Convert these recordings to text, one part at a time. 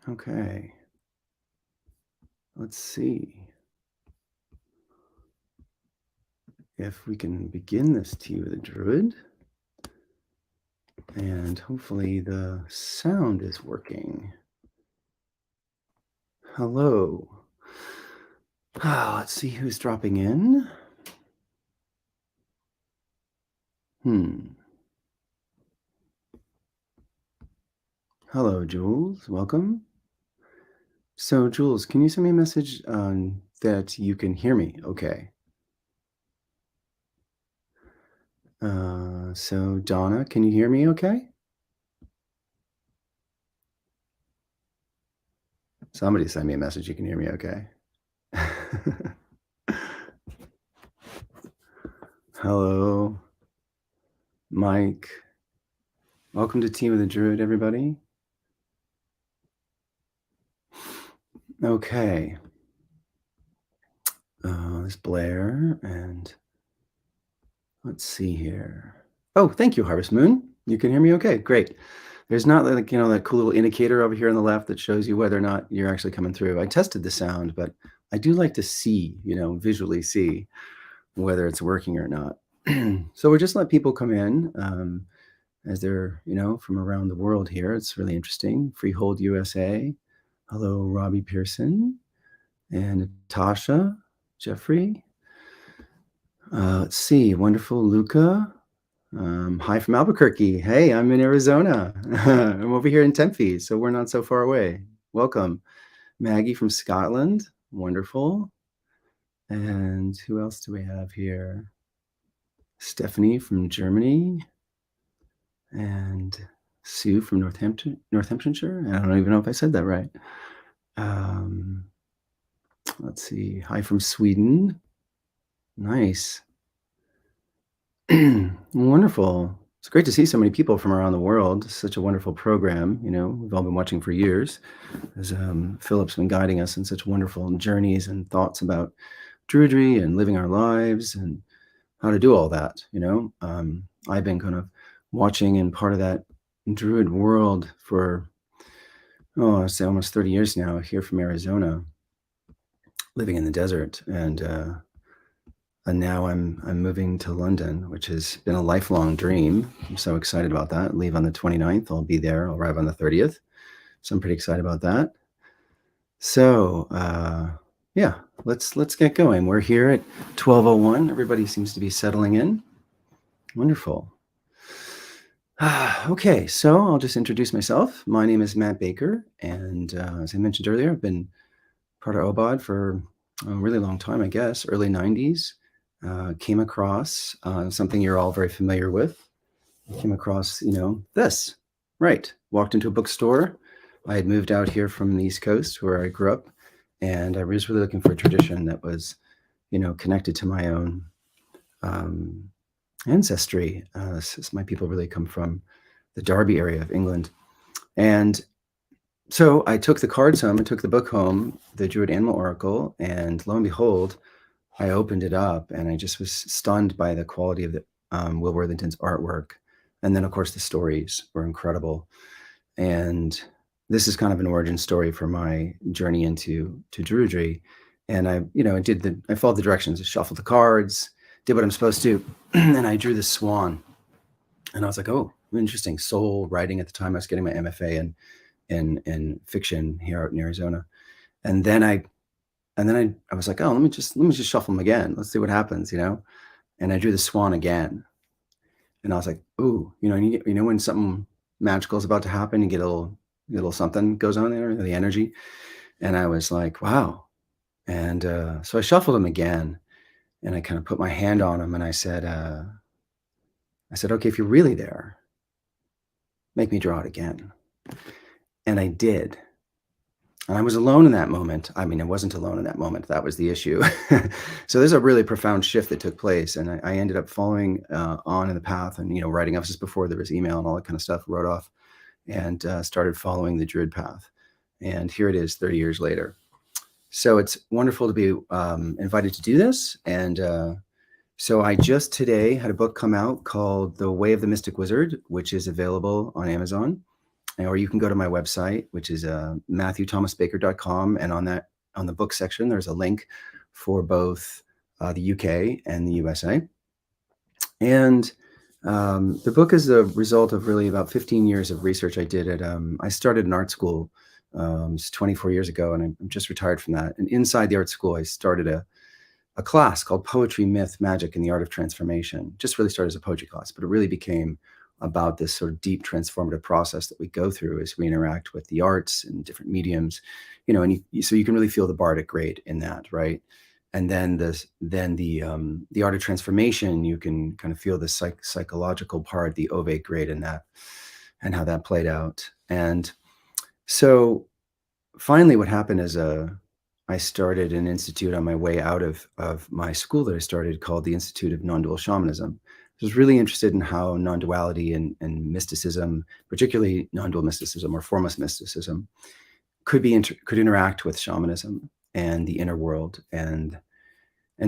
Okay. Let's see if we can begin this tea with a druid. And hopefully the sound is working. Hello. Let's see who's dropping in. Hello, Jules. Welcome. So, Jules, can you send me a message that you can hear me? Okay. So, Donna, can you hear me okay? Somebody send me a message you can hear me okay. Hello, Mike. Welcome to Tea with a Druid, everybody. Okay. There's Blair, and let's see here. Oh, thank you, Harvest Moon. You can hear me okay. Great. There's not like, that cool little indicator over here on the left that shows you whether or not you're actually coming through. I tested the sound, but I do like to see, visually see whether it's working or not. So we just let people come in as they're, from around the world here. It's really interesting. Freehold USA. Hello, Robbie Pearson and Natasha, Jeffrey. Let's see. Wonderful, Luca. Hi from Albuquerque. Hey, I'm in Arizona. I'm over here in Tempe, so we're not so far away. Welcome. Maggie from Scotland. Wonderful. And who else do we have here? Stephanie from Germany. And Sue from Northamptonshire. I don't even know if I said that right. Let's see. Hi from Sweden. Nice. Wonderful. It's great to see so many people from around the world. Such a wonderful program. We've all been watching for years as Philip's been guiding us in such wonderful journeys and thoughts about Druidry and living our lives and how to do all that. I've been kind of watching and part of that Druid world for, I'd say almost 30 years now here from Arizona, living in the desert. And now I'm moving to London, which has been a lifelong dream. I'm so excited about that. Leave on the 29th. I'll be there. I'll arrive on the 30th. So I'm pretty excited about that. So yeah, let's get going. We're here at 12:01. Everybody seems to be settling in. Wonderful. Okay, so I'll just introduce myself. My name is Matt Baker, and as I mentioned earlier, I've been part of OBOD for a really long time, I guess, early 90s. Came across something you're all very familiar with. Came across, this. Right. Walked into a bookstore. I had moved out here from the East Coast where I grew up, and I was really looking for a tradition that was, connected to my own ancestry. Since my people really come from the Derby area of England. And so I took the cards home, I took the book home, the Druid Animal Oracle, and lo and behold, I opened it up and I just was stunned by the quality of the Will Worthington's artwork. And then, of course, the stories were incredible. And this is kind of an origin story for my journey into Druidry. And I followed the directions, I shuffled the cards, did what I'm supposed to, and I drew the swan. And I was like, oh, interesting. Soul writing at the time. I was getting my MFA in fiction here out in Arizona. And then I was like, oh, let me just shuffle them again. Let's see what happens, And I drew the swan again. And I was like, ooh, when something magical is about to happen, you get a little something goes on there, the energy. And I was like, wow. And so I shuffled them again, and I kind of put my hand on them, and I said, okay, if you're really there, make me draw it again. And I did. And I was alone in that moment. I mean, I wasn't alone in that moment. That was the issue. So there's a really profound shift that took place. And I ended up following on in the path and, writing off just before there was email and all that kind of stuff, wrote off and started following the Druid path. And here it is 30 years later. So it's wonderful to be invited to do this. And so I just today had a book come out called The Way of the Mystic Wizard, which is available on Amazon. or you can go to my website, which is matthewthomasbaker.com, and on the book section, there's a link for both the UK and the USA. And the book is a result of really about 15 years of research I did at, I started an art school 24 years ago, and I'm just retired from that. And inside the art school, I started a class called Poetry, Myth, Magic, and the Art of Transformation. Just really started as a poetry class, but it really became about this sort of deep transformative process that we go through as we interact with the arts and different mediums, and so you can really feel the bardic grade in that, right? And then the art of transformation, you can kind of feel the psychological part, the ovate grade in that, and how that played out. And so finally, what happened is I started an institute on my way out of my school that I started called the Institute of Non-Dual Shamanism. I was really interested in how non-duality and mysticism, particularly non-dual mysticism or formless mysticism, could interact with shamanism and the inner world. And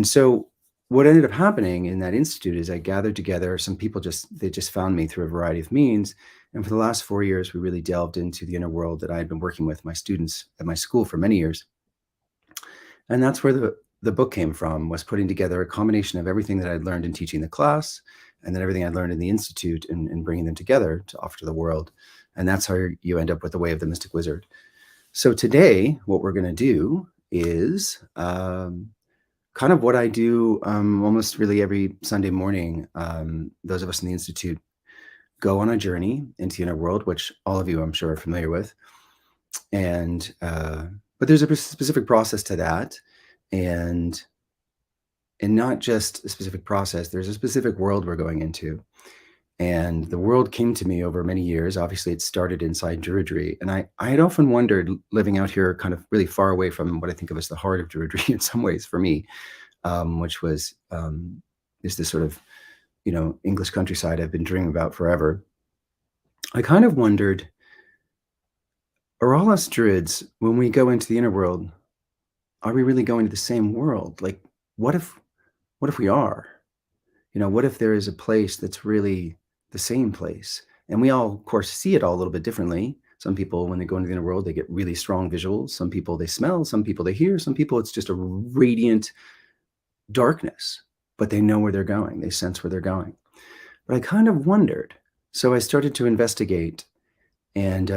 so what ended up happening in that institute is I gathered together some people, they just found me through a variety of means. And for the last 4 years, we really delved into the inner world that I had been working with my students at my school for many years. And that's where the book came from, was putting together a combination of everything that I'd learned in teaching the class and then everything I'd learned in the institute, and bringing them together to offer to the world. And that's how you end up with the Way of the Mystic Wizard. So today, what we're going to do is kind of what I do almost really every Sunday morning. Those of us in the institute go on a journey into the inner world, which all of you, I'm sure, are familiar with. And but there's a specific process to that, and not just a specific process. There's a specific world we're going into, and the world came to me over many years. Obviously, it started inside Druidry, and I had often wondered, living out here, kind of really far away from what I think of as the heart of Druidry in some ways for me, which was is this sort of English countryside I've been dreaming about forever. I kind of wondered, are all us Druids, when we go into the inner world, are we really going to the same world? Like, what if we are? What if there is a place that's really the same place? And we all, of course, see it all a little bit differently. Some people, when they go into the inner world, they get really strong visuals. Some people, they smell. Some people, they hear. Some people, it's just a radiant darkness, but they know where they're going. They sense where they're going. But I kind of wondered. So I started to investigate, and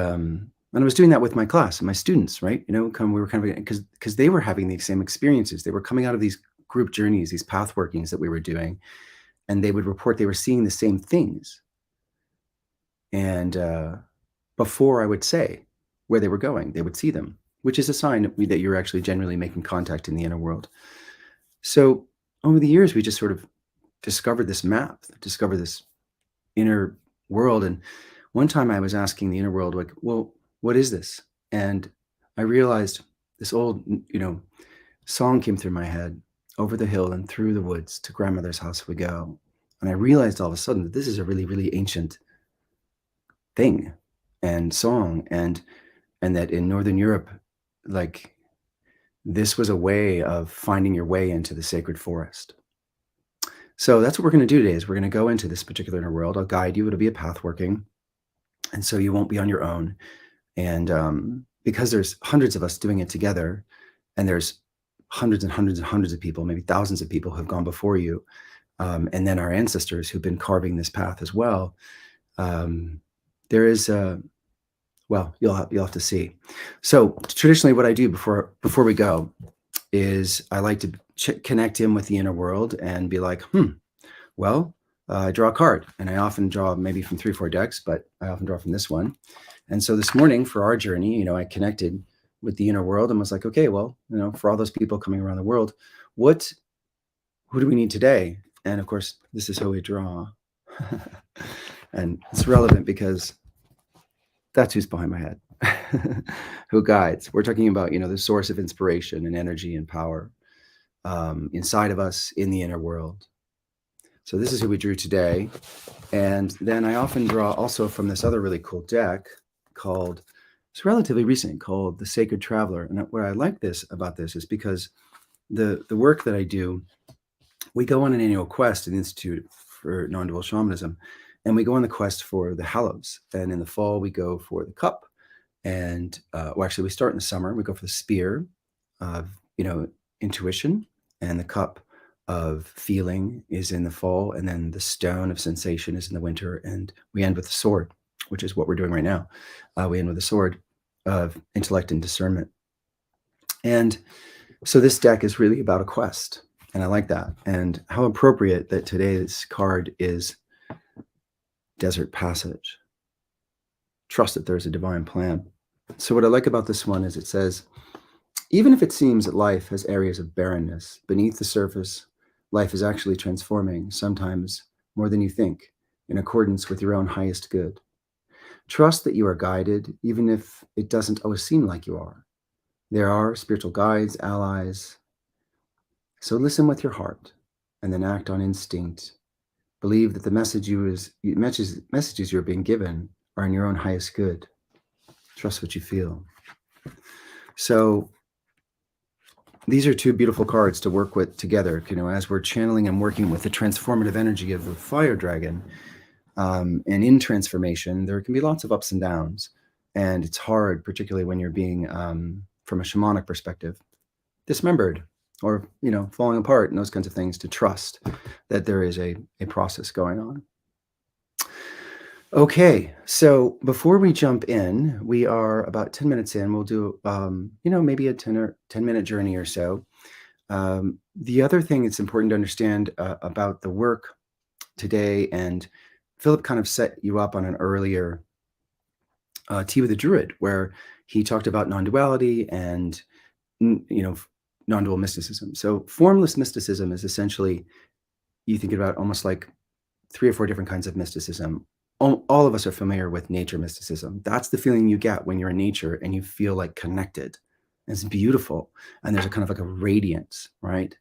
I was doing that with my class and my students, right? We were kind of, because they were having the same experiences. They were coming out of these group journeys, these path workings that we were doing, and they would report they were seeing the same things. And before I would say where they were going, they would see them, which is a sign that you're actually generally making contact in the inner world. So over the years, we just sort of discovered this map, discovered this inner world. And one time I was asking the inner world, like, well, what is this? And I realized this old, song came through my head: over the hill and through the woods, to grandmother's house we go. And I realized all of a sudden that this is a really, really ancient thing and song, and that in Northern Europe, like, this was a way of finding your way into the sacred forest. So that's what we're going to do today. Is we're going to go into this particular inner world. I'll guide you. It'll be a path working, and so you won't be on your own. And because there's hundreds of us doing it together, and there's hundreds and hundreds and hundreds of people, maybe thousands of people who have gone before you, and then our ancestors who've been carving this path as well. There is well, you'll have to see. So traditionally, what I do before we go is I like to connect in with the inner world and be like, well, I draw a card, and I often draw maybe from 3 or 4 decks, but I often draw from this one. And so this morning for our journey, I connected with the inner world and was like, okay, well, for all those people coming around the world, who do we need today? And of course, this is how we draw. And it's relevant because that's who's behind my head, who guides. We're talking about, the source of inspiration and energy and power inside of us in the inner world. So this is who we drew today. And then I often draw also from this other really cool deck it's relatively recent, called The Sacred Traveler. And what I like about this is because the work that I do, we go on an annual quest in the Institute for Non-Dual Shamanism. And we go on the quest for the Hallows. And in the fall, we go for the cup. And well, actually, we start in the summer. We go for the spear of, intuition, and the cup of feeling is in the fall, and then the stone of sensation is in the winter, and we end with the sword, which is what we're doing right now. We end with the sword of intellect and discernment. And so this deck is really about a quest, and I like that. And how appropriate that today's card is Desert Passage. Trust that there's a divine plan. So what I like about this one is it says, even if it seems that life has areas of barrenness, beneath the surface, life is actually transforming, sometimes more than you think, in accordance with your own highest good. Trust that you are guided, even if it doesn't always seem like you are. There are spiritual guides, allies. So listen with your heart, and then act on instinct. Believe that the messages you're being given are in your own highest good. Trust what you feel. So these are two beautiful cards to work with together, as we're channeling and working with the transformative energy of the fire dragon. And in transformation, there can be lots of ups and downs. And it's hard, particularly when you're being, from a shamanic perspective, dismembered or, falling apart and those kinds of things, to trust that there is a process going on. Okay, so before we jump in, we are about 10 minutes in. We'll do, maybe a 10-minute journey or so. The other thing that's important to understand about the work today, and Philip kind of set you up on an earlier Tea with the Druid, where he talked about non-duality and, non-dual mysticism. So formless mysticism is essentially, you think about almost like 3 or 4 different kinds of mysticism. All of us are familiar with nature mysticism. That's the feeling you get when you're in nature and you feel like connected. And it's beautiful. And there's a kind of like a radiance, right?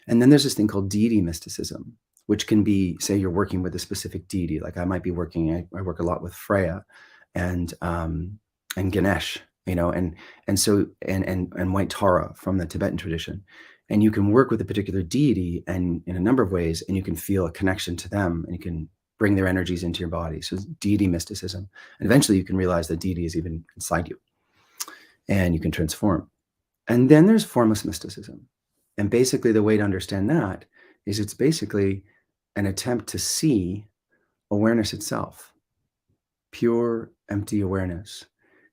And then there's this thing called deity mysticism, which can be, say you're working with a specific deity. Like I might be working, I work a lot with Freya and Ganesh, and White Tara from the Tibetan tradition. And you can work with a particular deity and in a number of ways, and you can feel a connection to them, and you can bring their energies into your body. So it's deity mysticism. And eventually you can realize that deity is even inside you, and you can transform. And then there's formless mysticism. And basically the way to understand that is it's basically an attempt to see awareness itself, pure, empty awareness.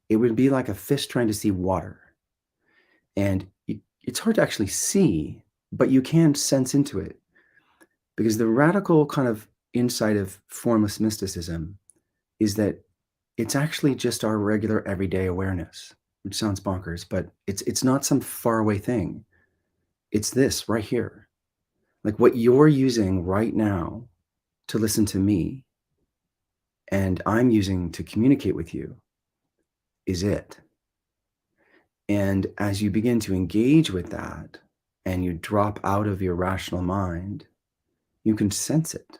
It would be like a fish trying to see water. And it's hard to actually see, but you can sense into it. Because the radical kind of insight of formless mysticism is that it's actually just our regular everyday awareness, which sounds bonkers, but it's not some faraway thing. It's this right here. Like what you're using right now to listen to me and I'm using to communicate with you is it. And as you begin to engage with that and you drop out of your rational mind, you can sense it.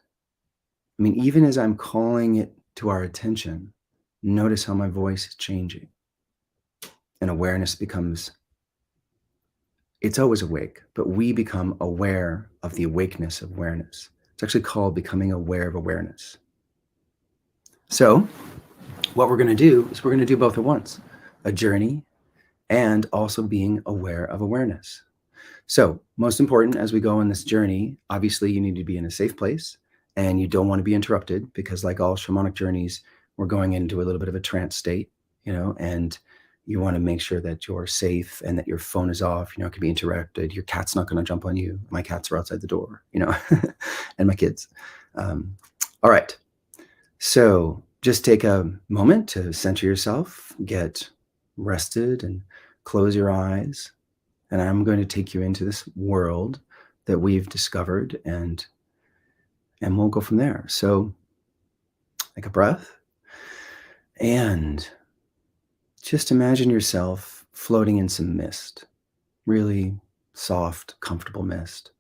I mean, even as I'm calling it to our attention, notice how my voice is changing. And awareness becomes, it's always awake, but we become aware of the awakeness of awareness. It's actually called becoming aware of awareness. So what we're going to do is we're going to do both at once, a journey and also being aware of awareness. So most important as we go on this journey, obviously you need to be in a safe place and you don't want to be interrupted, because like all shamanic journeys, we're going into a little bit of a trance state, and you want to make sure that you're safe and that your phone is off. It can be interrupted. Your cat's not going to jump on you. My cats are outside the door, and my kids. All right. So just take a moment to center yourself, get rested, and close your eyes. And I'm going to take you into this world that we've discovered, and we'll go from there. So take a breath and just imagine yourself floating in some mist, really soft, comfortable mist.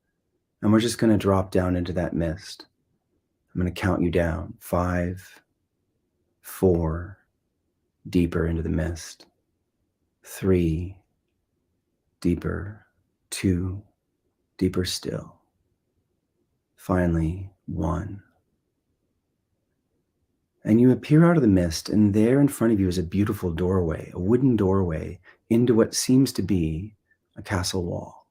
And we're just going to drop down into that mist. I'm going to count you down. 5, 4, deeper into the mist. 3, deeper. 2, deeper still. Finally, 1. And you appear out of the mist, and there in front of you is a beautiful doorway, a wooden doorway into what seems to be a castle wall.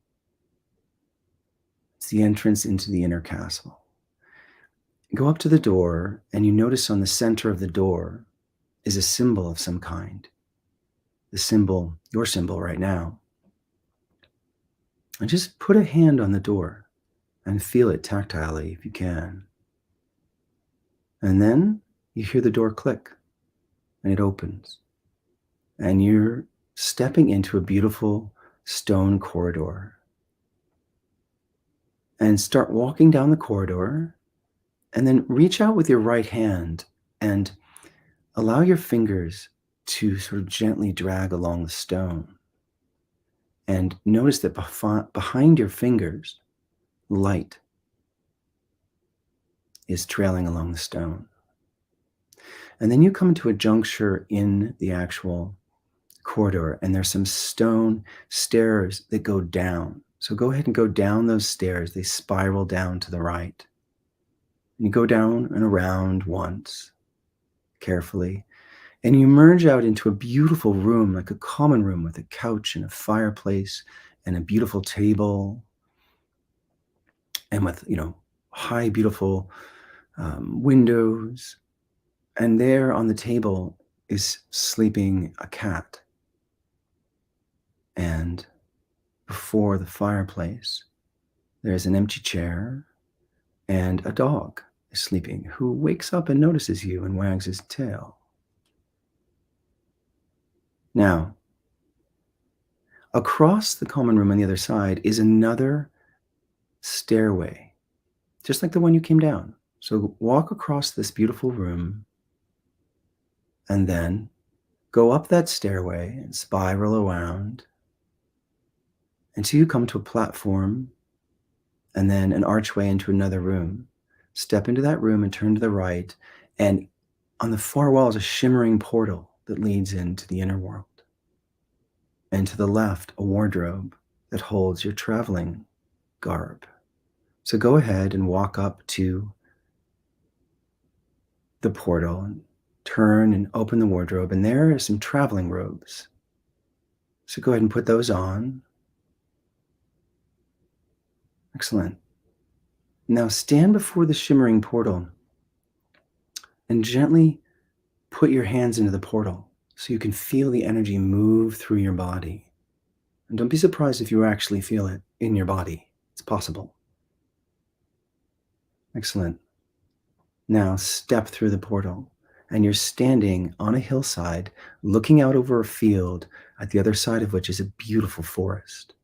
It's the entrance into the inner castle. Go up to the door, and you notice on the center of the door is a symbol of some kind. The symbol, your symbol right now. And just put a hand on the door and feel it tactilely if you can. And then you hear the door click and it opens. And you're stepping into a beautiful stone corridor. And start walking down the corridor, and then reach out with your right hand and allow your fingers to sort of gently drag along the stone. And notice that behind your fingers, light is trailing along the stone. And then you come to a juncture in the actual corridor, and there's some stone stairs that go down. So go ahead and go down those stairs. They spiral down to the right. And you go down and around once, carefully. And you emerge out into a beautiful room, like a common room with a couch and a fireplace and a beautiful table. And with, high, beautiful windows. And there on the table is sleeping a cat. And before the fireplace, there's an empty chair, and a dog is sleeping who wakes up and notices you and wags his tail. Now, across the common room on the other side is another stairway, just like the one you came down. So walk across this beautiful room and then go up that stairway and spiral around until you come to a platform and then an archway into another room. Step into that room and turn to the right, and on the far wall is a shimmering portal that leads into the inner world. And to the left, a wardrobe that holds your traveling garb. So go ahead and walk up to the portal and turn and open the wardrobe, and there are some traveling robes. So go ahead and put those on. Excellent. Now stand before the shimmering portal and gently put your hands into the portal so you can feel the energy move through your body. And don't be surprised if you actually feel it in your body. It's possible. Excellent. Now step through the portal, and you're standing on a hillside looking out over a field at the other side of which is a beautiful forest.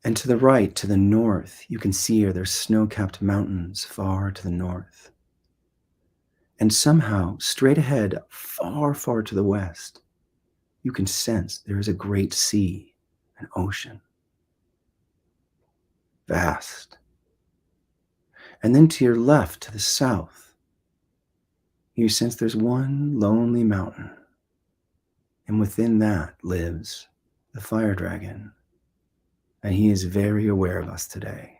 And to the right, to the north, you can see there's snow-capped mountains far to the north. And somehow, straight ahead, far, far to the west, you can sense there is a great sea, an ocean. Vast. And then to your left, to the south, you sense there's one lonely mountain. And within that lives the fire dragon. And he is very aware of us today.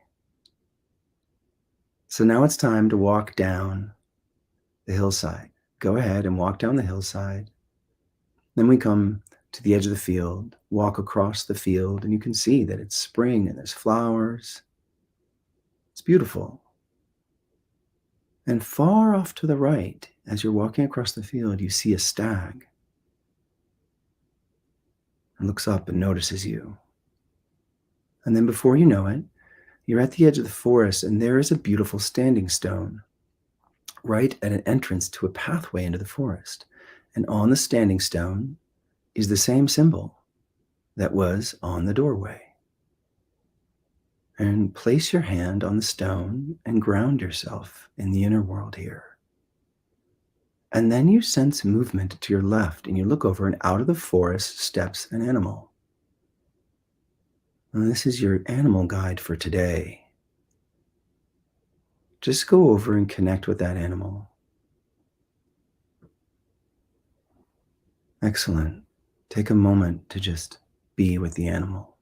So now it's time to walk down the hillside. Go ahead and walk down the hillside. Then we come to the edge of the field, walk across the field, and you can see that it's spring and there's flowers. It's beautiful. And far off to the right, as you're walking across the field, you see a stag. And looks up and notices you. And then before you know it, you're at the edge of the forest, and there is a beautiful standing stone right at an entrance to a pathway into the forest. And on the standing stone is the same symbol that was on the doorway. And place your hand on the stone and ground yourself in the inner world here. And then you sense movement to your left, and you look over, and out of the forest steps an animal. And this is your animal guide for today. Just go over and connect with that animal. Excellent. Take a moment to just be with the animal.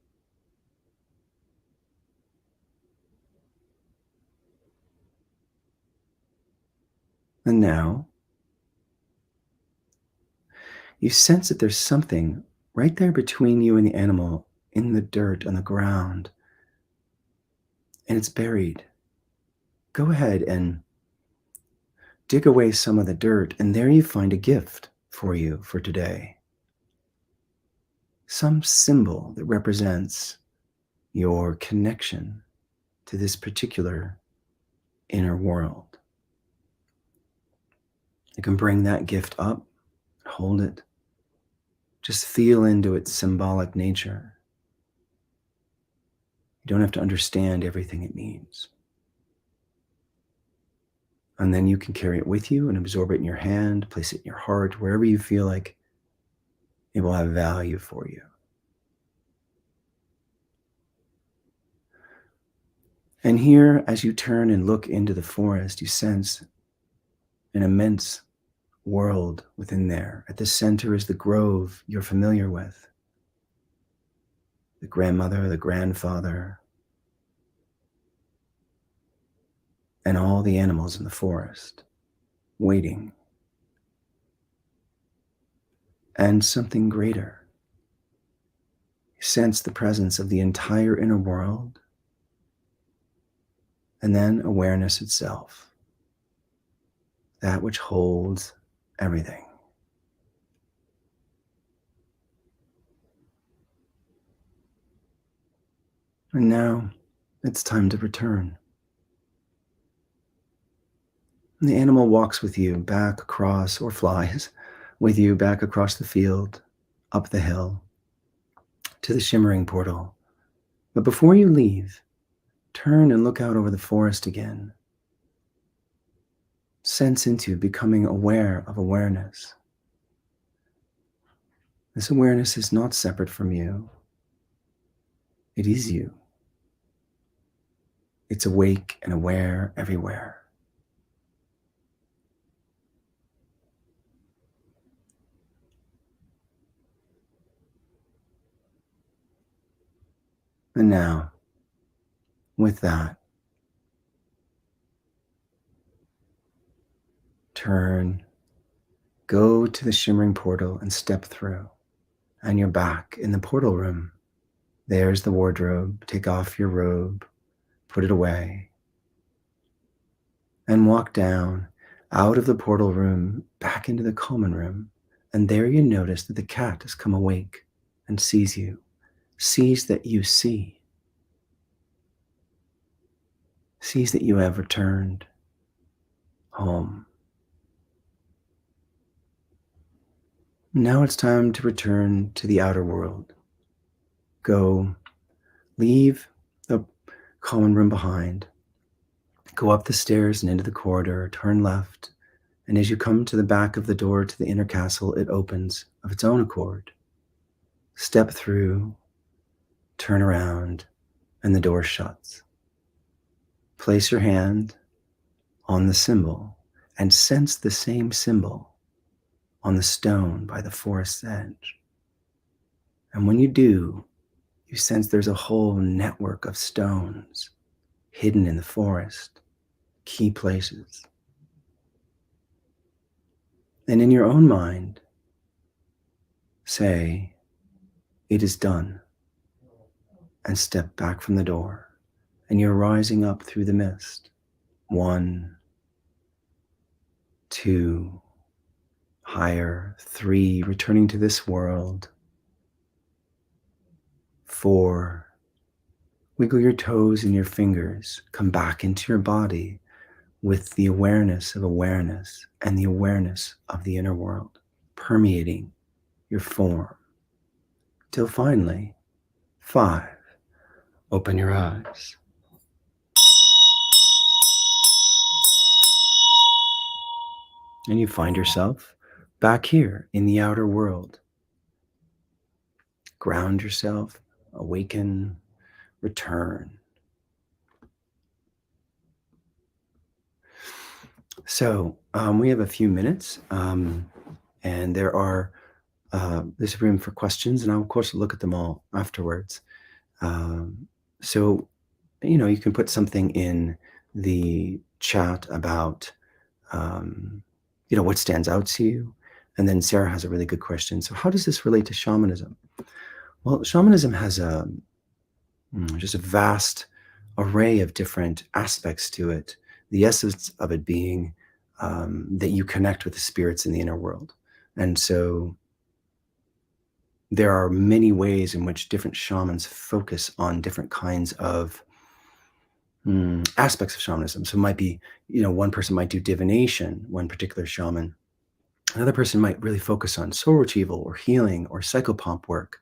And now you sense that there's something right there between you and the animal in the dirt on the ground, and it's buried. Go ahead and dig away some of the dirt, and there you find a gift for you for today. Some symbol that represents your connection to this particular inner world. You can bring that gift up, hold it, just feel into its symbolic nature. You don't have to understand everything it means. And then you can carry it with you and absorb it in your hand, place it in your heart, wherever you feel like it will have value for you. And here, as you turn and look into the forest, you sense an immense world within there. At the center is the grove you're familiar with. The grandmother, the grandfather, and all the animals in the forest waiting. And something greater. You sense the presence of the entire inner world, and then awareness itself, that which holds everything. And now it's time to return. And the animal walks with you back across, or flies with you back across the field, up the hill, to the shimmering portal. But before you leave, turn and look out over the forest again. Sense into becoming aware of awareness. This awareness is not separate from you. It is you. It's awake and aware everywhere. And now, with that, turn, go to the shimmering portal and step through. And you're back in the portal room. There's the wardrobe. Take off your robe, put it away, and walk down out of the portal room back into the common room. And there you notice that the cat has come awake and sees you, sees that you see, sees that you have returned home. Now it's time to return to the outer world. Go, leave the common room behind, go up the stairs and into the corridor, turn left, and as you come to the back of the door to the inner castle, it opens of its own accord. Step through, turn around, and the door shuts. Place your hand on the symbol and sense the same symbol on the stone by the forest's edge. And when you do, you sense there's a whole network of stones hidden in the forest, key places. And in your own mind, say, "It is done," and step back from the door. And you're rising up through the mist. 1, 2, higher, 3, returning to this world. 4, wiggle your toes and your fingers. Come back into your body with the awareness of awareness and the awareness of the inner world permeating your form. Till finally, 5, open your eyes. And you find yourself back here in the outer world. Ground yourself, awaken, return. So we have a few minutes, and there's room for questions, and I'll of course look at them all afterwards. So you can put something in the chat about Um, what stands out to you? And then Sarah has a really good question. So, how does this relate to shamanism? Well, shamanism has just a vast array of different aspects to it. The essence of it being that you connect with the spirits in the inner world. And so there are many ways in which different shamans focus on different kinds of aspects of shamanism. So it might be, one person might do divination, one particular shaman. Another person might really focus on soul retrieval or healing or psychopomp work.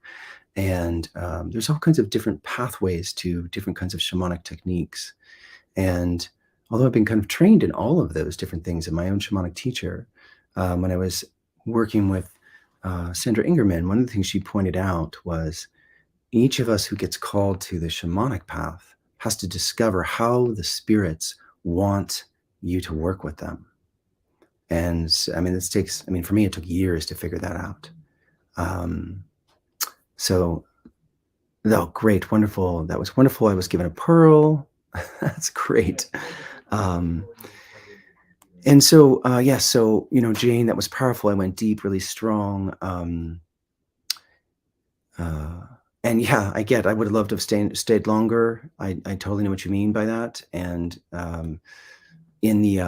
And there's all kinds of different pathways to different kinds of shamanic techniques. And although I've been kind of trained in all of those different things and my own shamanic teacher, when I was working with Sandra Ingerman, one of the things she pointed out was each of us who gets called to the shamanic path has to discover how the spirits want you to work with them. And I mean, for me, it took years to figure that out. So, oh, great, wonderful. That was wonderful. I was given a pearl. That's great. And so, Jane, that was powerful. I went deep, really strong. And yeah, I would have loved to have stayed longer. I totally know what you mean by that. And in the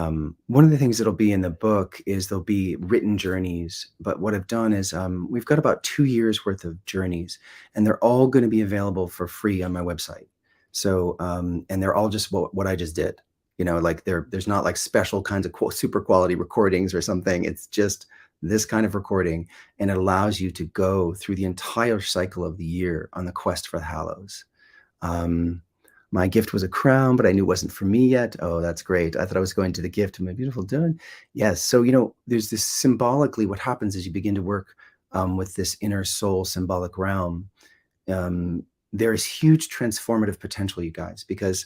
one of the things that'll be in the book is there'll be written journeys. But what I've done is we've got about 2 years worth of journeys, and they're all going to be available for free on my website. So and they're all just what I just did. Like there's not like special kinds of super quality recordings or something. It's just this kind of recording, and it allows you to go through the entire cycle of the year on the quest for the Hallows. My gift was a crown, but I knew it wasn't for me yet. Oh, that's great. I thought I was going to the gift of my beautiful done. Yes. So, there's this symbolically, what happens as you begin to work with this inner soul symbolic realm. There is huge transformative potential, you guys, because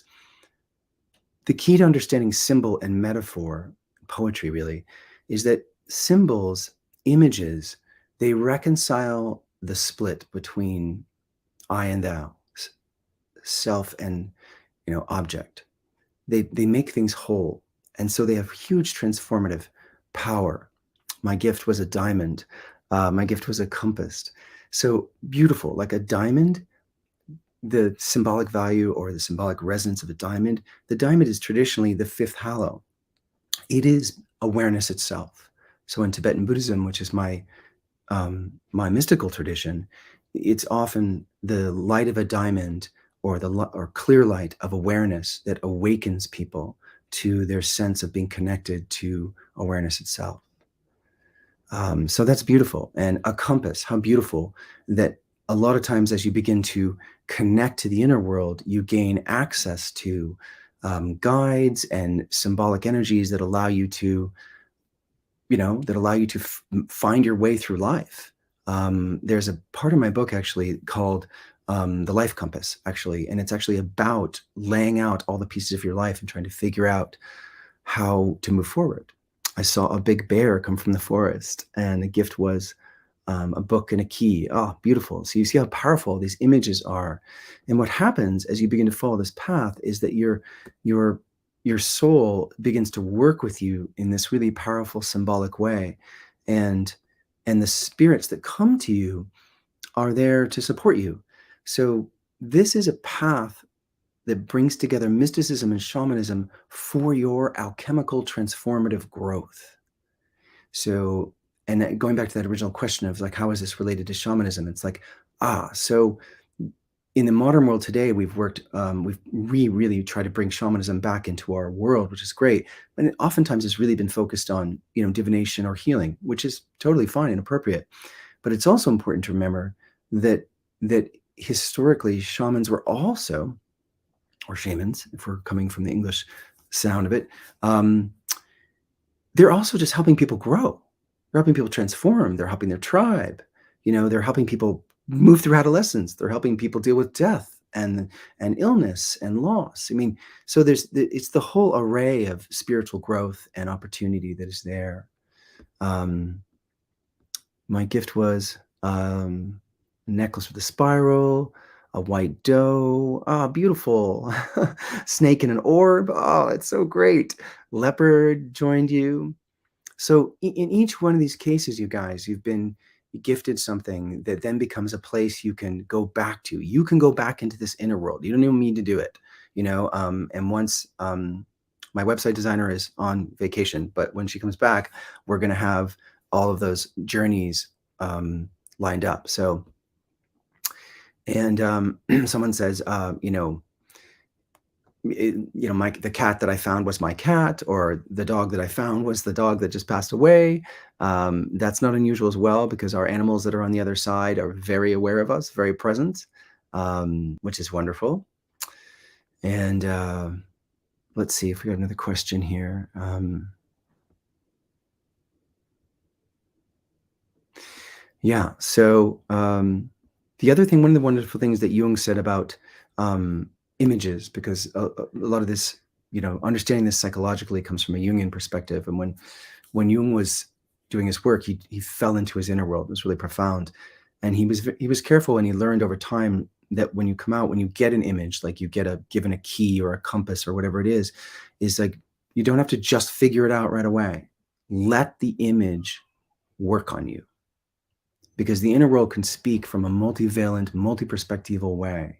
the key to understanding symbol and metaphor, poetry really, is that symbols, images, they reconcile the split between I and thou, self and object. They make things whole, and so they have huge transformative power. My gift was a diamond. My gift was a compass. So beautiful, like a diamond. The symbolic value or the symbolic resonance of a diamond. The diamond is traditionally the fifth hallow. It is awareness itself. So in Tibetan Buddhism, which is my mystical tradition, it's often the light of a diamond or clear light of awareness that awakens people to their sense of being connected to awareness itself. So that's beautiful. And a compass, how beautiful that a lot of times as you begin to connect to the inner world, you gain access to guides and symbolic energies that allow you to find your way through life. There's a part of my book actually called The Life Compass, actually, and it's actually about laying out all the pieces of your life and trying to figure out how to move forward. I saw a big bear come from the forest, and the gift was a book and a key. Oh, beautiful. So you see how powerful these images are. And what happens as you begin to follow this path is that your soul begins to work with you in this really powerful symbolic way. And the spirits that come to you are there to support you. So this is a path that brings together mysticism and shamanism for your alchemical transformative growth. So, and going back to that original question of like, how is this related to shamanism? It's like, so in the modern world today, we've really tried to bring shamanism back into our world, which is great. And it oftentimes has really been focused on, divination or healing, which is totally fine and appropriate. But it's also important to remember that historically shamans were also, or shamans, if we're coming from the English sound of it, they're also just helping people grow. They're helping people transform. They're helping their tribe. They're helping people move through adolescence. They're helping people deal with death and illness and loss. I mean, so it's the whole array of spiritual growth and opportunity that is there. My gift was a necklace with a spiral. A white doe, ah, beautiful. Snake in an orb, oh, it's so great. Leopard joined you. So in each one of these cases, you guys, you've been gifted something that then becomes a place you can go back to. You can go back into this inner world. You don't even need to do it, and once my website designer is on vacation, but when she comes back, we're going to have all of those journeys lined up. So, and someone says, the cat that I found was my cat, or the dog that I found was the dog that just passed away. That's not unusual as well, because our animals that are on the other side are very aware of us, very present, which is wonderful. And let's see if we got another question here. Yeah. So the other thing, one of the wonderful things that Jung said about images, because a lot of this, understanding this psychologically comes from a Jungian perspective. And when Jung was doing his work, he fell into his inner world. It was really profound, and he was careful, and he learned over time that when you come out, when you get an image, like you get given a key or a compass or whatever it is like you don't have to just figure it out right away. Let the image work on you, because the inner world can speak from a multivalent, multi-perspectival way.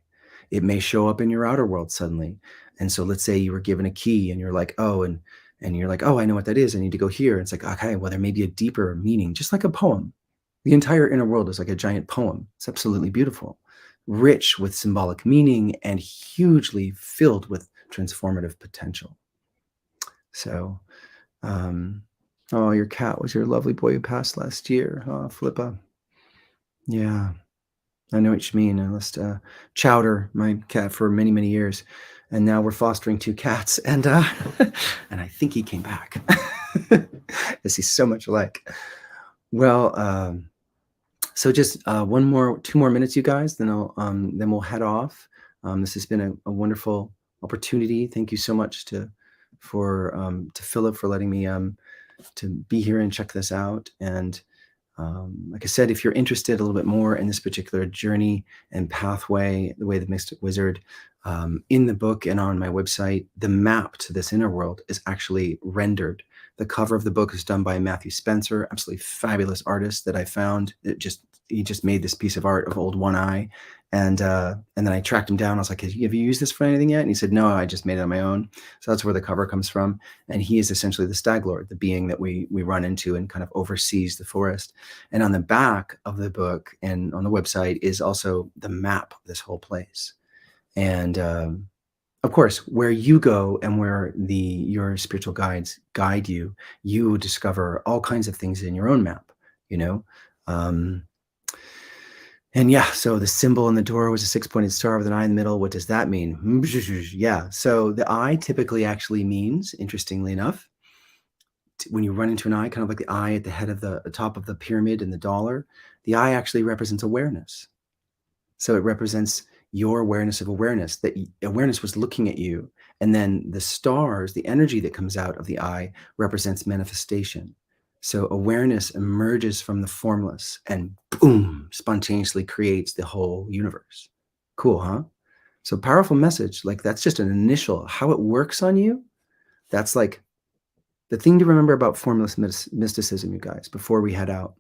It may show up in your outer world suddenly. And so let's say you were given a key and you're like, oh, and you're like, oh, I know what that is. I need to go here. And it's like, okay, well, there may be a deeper meaning, just like a poem. The entire inner world is like a giant poem. It's absolutely beautiful, rich with symbolic meaning and hugely filled with transformative potential. So, oh, your cat was your lovely boy who passed last year. Oh, Flippa. Yeah. I know what you mean. I lost Chowder, my cat, for many, many years, and now we're fostering two cats, and and I think he came back, because he's so much alike. Well, so just 2 more minutes, you guys, then we'll head off. This has been a wonderful opportunity. Thank you so much to Philip for letting me to be here and check this out. And like I said, if you're interested a little bit more in this particular journey and pathway, the way the Mystic Wizard, in the book and on my website, the map to this inner world is actually rendered. The cover of the book is done by Matthew Spencer, absolutely fabulous artist that I found. He just made this piece of art of Old One Eye, and then I tracked him down. I was like, "Have you used this for anything yet?" And he said, "No, I just made it on my own." So that's where the cover comes from. And he is essentially the Stag Lord, the being that we run into and kind of oversees the forest. And on the back of the book and on the website is also the map of this whole place. And of course, where you go and where your spiritual guides guide you, you discover all kinds of things in your own map, you know. Um, and yeah, so the symbol in the door was a six-pointed star with an eye in the middle. What does that mean? Yeah, so the eye typically actually means, interestingly enough, when you run into an eye, kind of like the eye at the head of the top of the pyramid in the dollar, the eye actually represents awareness. So it represents your awareness of awareness, that awareness was looking at you. And then the stars, the energy that comes out of the eye, represents manifestation. So awareness emerges from the formless and boom, spontaneously creates the whole universe. Cool, huh? So powerful message. Like that's just an initial, how it works on you. That's like the thing to remember about formless mysticism, you guys, before we head out,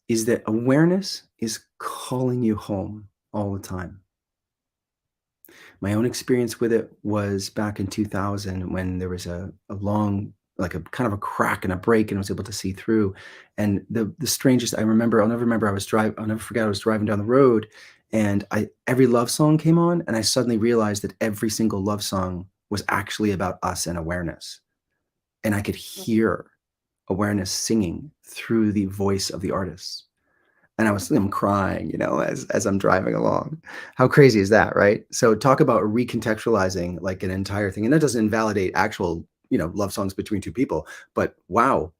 is that awareness is calling you home all the time. My own experience with it was back in 2000, when there was a long, like a kind of a crack and a break, and I was able to see through. And the strangest, I'll never remember, I'll never forget, I was driving down the road, and every love song came on, and I suddenly realized that every single love song was actually about us and awareness. And I could hear awareness singing through the voice of the artist. And I'm crying, as I'm driving along. How crazy is that, right? So talk about recontextualizing like an entire thing. And that doesn't invalidate actual, love songs between two people. But wow,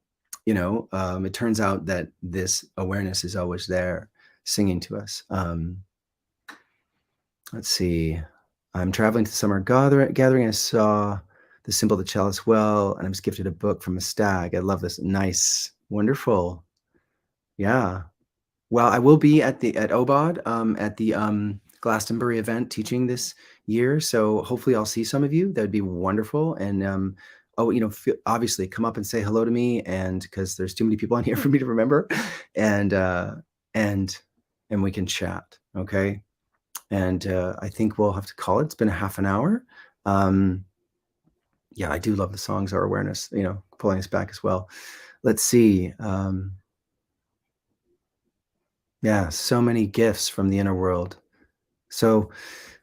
it turns out that this awareness is always there singing to us. Let's see. I'm traveling to summer gathering. I saw the symbol of the chalice well, and I was gifted a book from a stag. I love this. Nice. Wonderful. Yeah. Well, I will be at OBOD at the Glastonbury event teaching this year. So hopefully I'll see some of you. That would be wonderful. And oh, obviously come up and say hello to me, and because there's too many people on here for me to remember, and and we can chat. Okay. And I think we'll have to call it. It's been a half an hour. Yeah, I do love the songs, Our Awareness, pulling us back as well. Let's see. Yeah, so many gifts from the inner world. So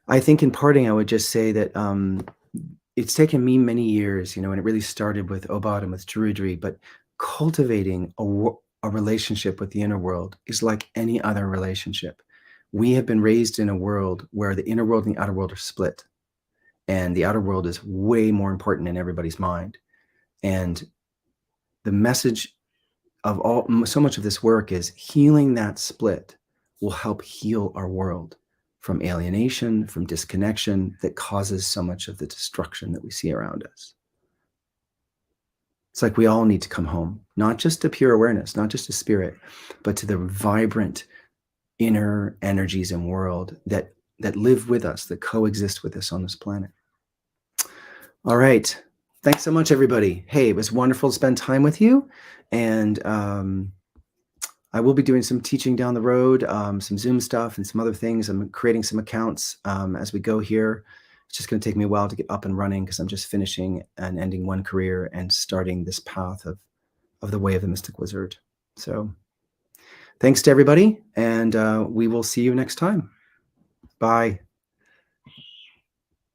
I think in parting, I would just say that it's taken me many years, and it really started with Obad and with Druidry, but cultivating a relationship with the inner world is like any other relationship. We have been raised in a world where the inner world and the outer world are split, and the outer world is way more important in everybody's mind. And the message of so much of this work is healing that split will help heal our world from alienation, from disconnection that causes so much of the destruction that we see around us. It's like we all need to come home, not just to pure awareness, not just to spirit, but to the vibrant inner energies and world that live with us, that coexist with us on this planet. All right. Thanks so much, everybody. Hey, it was wonderful to spend time with you. And I will be doing some teaching down the road, some Zoom stuff and some other things. I'm creating some accounts as we go here. It's just going to take me a while to get up and running because I'm just finishing and ending one career and starting this path of the way of the mystic wizard. So thanks to everybody, and we will see you next time. Bye.